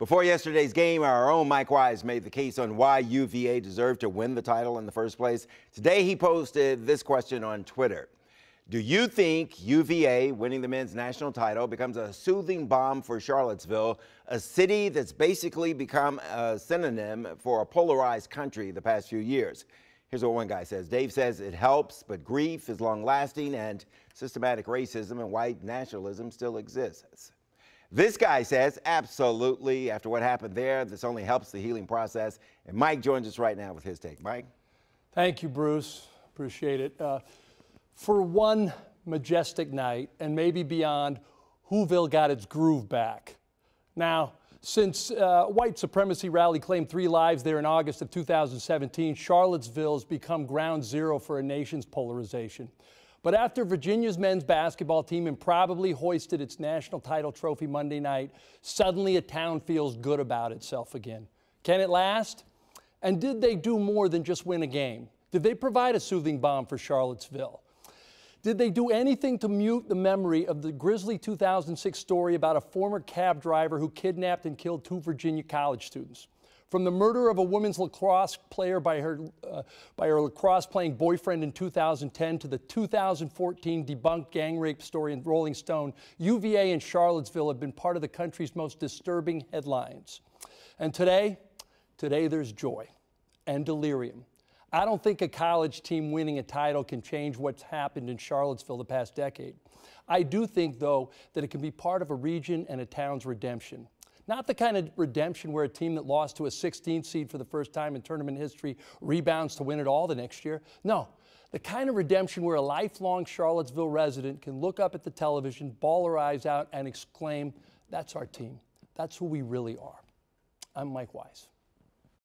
Before yesterday's game, our own Mike Wise made the case on why UVA deserved to win the title in the first place. Today, he posted this question on Twitter. Do you think UVA winning the men's national title becomes a soothing balm for Charlottesville, a city that's basically become a synonym for a polarized country the past few years? Here's what one guy says. Dave says it helps, but grief is long-lasting and systematic racism and white nationalism still exists. This guy says, absolutely. After what happened there, this only helps the healing process. And Mike joins us right now with his take. Mike? Thank you, Bruce. Appreciate it. For one majestic night, and maybe beyond, Hooville got its groove back. Now, since white supremacy rally claimed 3 lives there in August of 2017, Charlottesville has become ground zero for a nation's polarization. But after Virginia's men's basketball team improbably hoisted its national title trophy Monday night, suddenly a town feels good about itself again. Can it last? And did they do more than just win a game? Did they provide a soothing balm for Charlottesville? Did they do anything to mute the memory of the grisly 2006 story about a former cab driver who kidnapped and killed 2 Virginia college students? From the murder of a women's lacrosse player by her lacrosse-playing boyfriend in 2010 to the 2014 debunked gang rape story in Rolling Stone, UVA and Charlottesville have been part of the country's most disturbing headlines. And today there's joy and delirium. I don't think a college team winning a title can change what's happened in Charlottesville the past decade. I do think, though, that it can be part of a region and a town's redemption. Not the kind of redemption where a team that lost to a 16th seed for the first time in tournament history rebounds to win it all the next year. No, the kind of redemption where a lifelong Charlottesville resident can look up at the television, bawl her eyes out, and exclaim, "That's our team. That's who we really are." I'm Mike Wise.